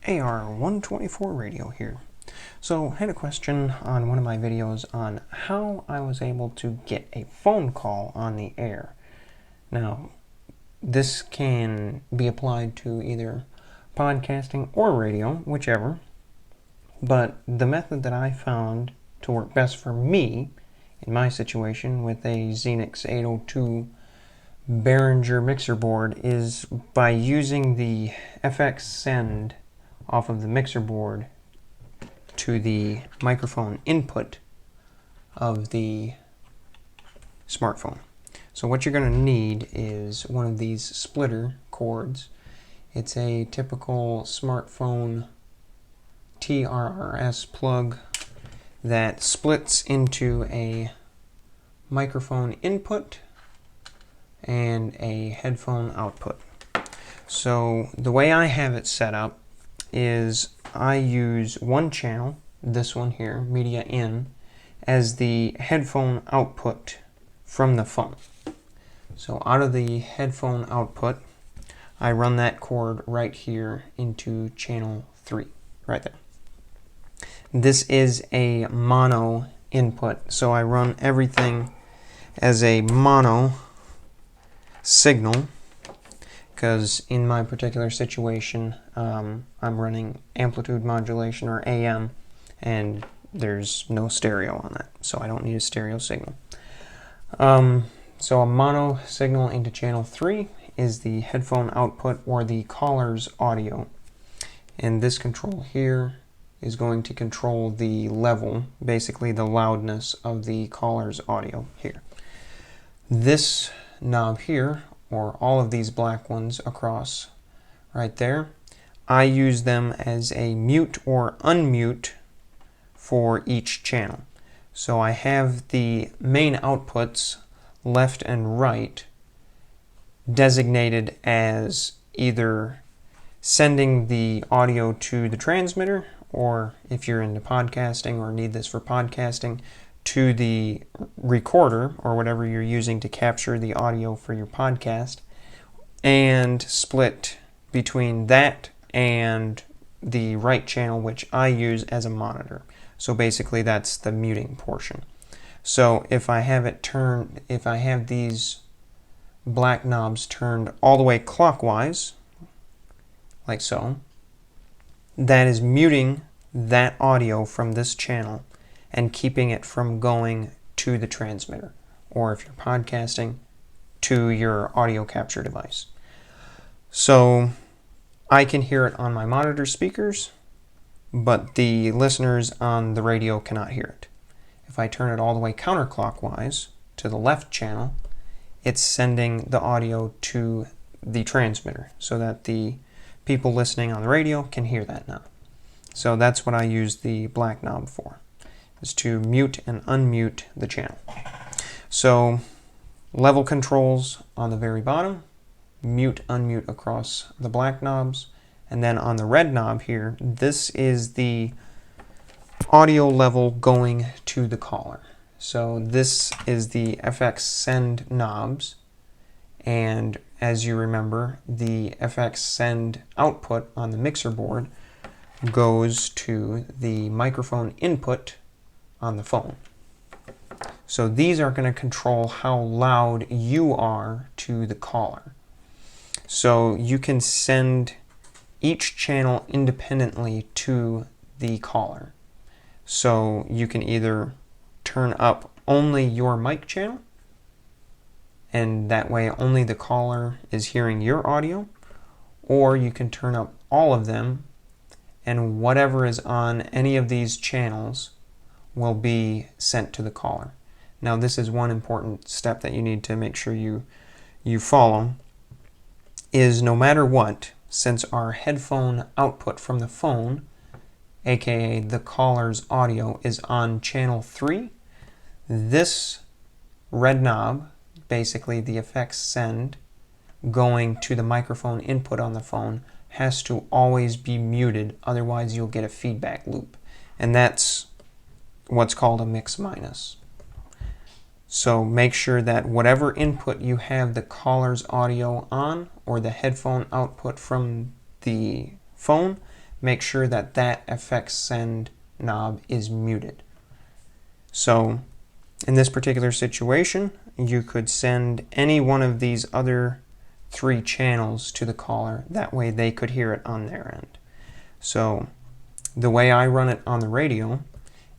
AR124 Radio here. So I had a question on one of my videos on how I was able to get a phone call on the air. Now, this can be applied to either podcasting or radio, whichever, but the method that I found to work best for me in my situation with a Xenix 802 Behringer mixer board is by using the FX send off of the mixer board to the microphone input of the smartphone. So what you're going to need is one of these splitter cords. It's a typical smartphone TRRS plug that splits into a microphone input and a headphone output. So the way I have it set up is I use one channel, this one here, media in, as the headphone output from the phone. So out of the headphone output, I run that cord right here into channel 3, right there. This is a mono input, so I run everything as a mono signal, because in my particular situation I'm running amplitude modulation, or AM, and there's no stereo on that, so I don't need a stereo signal. So a mono signal into channel 3 is the headphone output, or the caller's audio, and this control here is going to control the level, basically the loudness of the caller's audio here. This knob here, or all of these black ones across right there, I use them as a mute or unmute for each channel. So I have the main outputs left and right designated as either sending the audio to the transmitter, or if you're into podcasting or need this for podcasting, to the recorder or whatever you're using to capture the audio for your podcast, and split between that and the right channel, which I use as a monitor. So basically that's the muting portion. So if I have it turned, if I have these black knobs turned all the way clockwise, like so, that is muting that audio from this channel and keeping it from going to the transmitter, or if you're podcasting, to your audio capture device. So I can hear it on my monitor speakers, but the listeners on the radio cannot hear it. If I turn it all the way counterclockwise to the left channel, it's sending the audio to the transmitter so that the people listening on the radio can hear that now. So that's what I use the black knob for, is to mute and unmute the channel. So level controls on the very bottom, mute, unmute across the black knobs, and then on the red knob here, this is the audio level going to the caller. So this is the FX send knobs, and as you remember, the FX send output on the mixer board goes to the microphone input on the phone. So these are going to control how loud you are to the caller. So you can send each channel independently to the caller. So you can either turn up only your mic channel, and that way only the caller is hearing your audio, or you can turn up all of them, and whatever is on any of these channels will be sent to the caller. Now this is one important step that you need to make sure you follow, is no matter what, since our headphone output from the phone, aka the caller's audio, is on channel 3, this red knob, basically the FX send going to the microphone input on the phone, has to always be muted, otherwise you'll get a feedback loop. And that's what's called a mix minus. So make sure that whatever input you have the caller's audio on, or the headphone output from the phone, make sure that that FX send knob is muted. So in this particular situation, you could send any one of these other 3 channels to the caller. That way they could hear it on their end. So the way I run it on the radio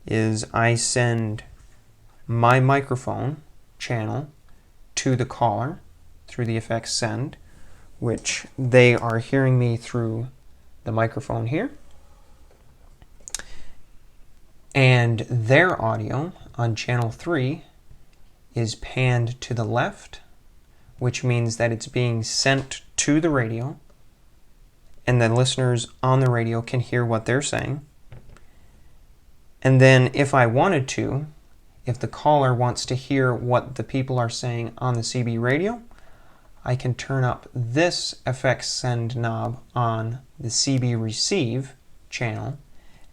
is I send my microphone channel to the caller through the FX send, which they are hearing me through the microphone here. And their audio on channel 3 is panned to the left, which means that it's being sent to the radio, and the listeners on the radio can hear what they're saying. And then if I wanted to, if the caller wants to hear what the people are saying on the CB radio, I can turn up this FX send knob on the CB receive channel,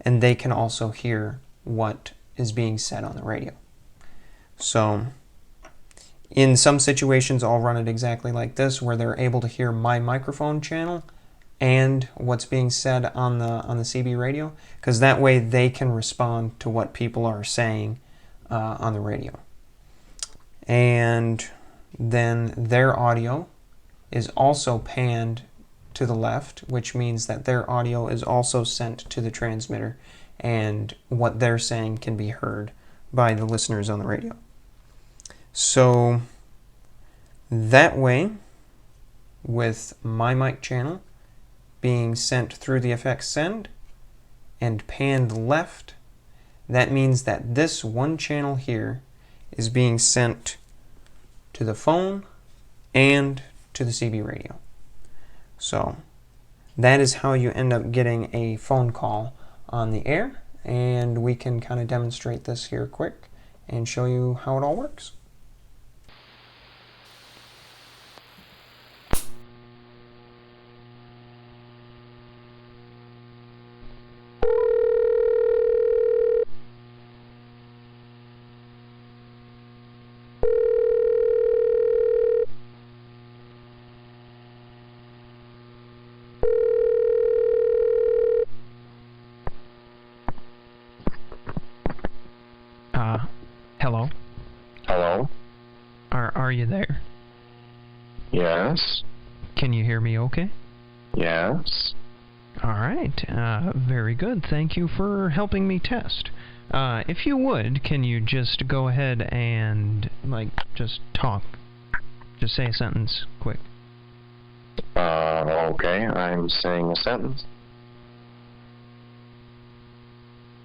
and they can also hear what is being said on the radio. So in some situations, I'll run it exactly like this, where they're able to hear my microphone channel and what's being said on the CB radio, because that way they can respond to what people are saying on the radio. And then their audio is also panned to the left, which means that their audio is also sent to the transmitter, and what they're saying can be heard by the listeners on the radio. So that way, with my mic channel being sent through the FX send and panned left, that means that this one channel here is being sent to the phone and to the CB radio. So that is how you end up getting a phone call on the air, and we can kind of demonstrate this here quick and show you how it all works. Hello? Hello? Are you there? Yes? Can you hear me okay? Yes? Alright, very good. Thank you for helping me test. If you would, can you just go ahead and, just talk? Just say a sentence, quick. Okay, I'm saying a sentence.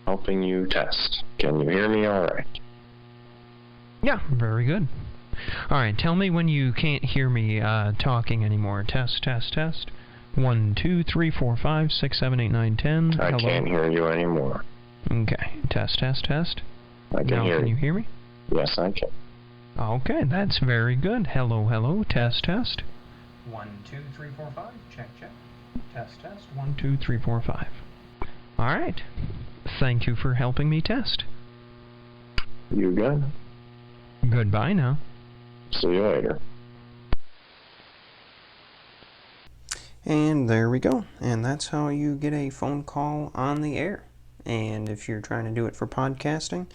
Helping you test. Can you hear me alright? Yeah, very good. Alright, tell me when you can't hear me talking anymore. Test, test, test. 1, 2, 3, 4, 5, 6, 7, 8, 9, 10. I Hello. can't hear you anymore. Okay, test, test, test. I can now, hear can you. you hear me? Yes, I can. Okay, that's very good. Hello, hello. Test, test. 1, 2, 3, 4, 5. Check, check. Test, test. 1, 2, 3, 4, 5. Alright. Thank you for helping me test. You good? Goodbye now. See you later. And there we go. And that's how you get a phone call on the air. And if you're trying to do it for podcasting,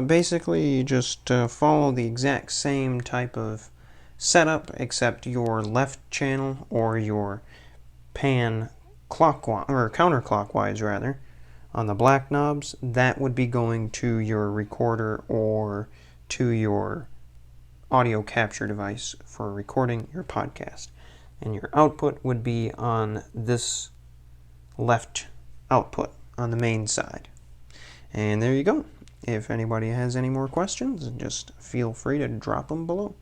basically you just follow the exact same type of setup, except your left channel or your pan clockwise, or counterclockwise rather, on the black knobs, that would be going to your recorder or to your audio capture device for recording your podcast. And your output would be on this left output on the main side. And there you go. If anybody has any more questions, just feel free to drop them below.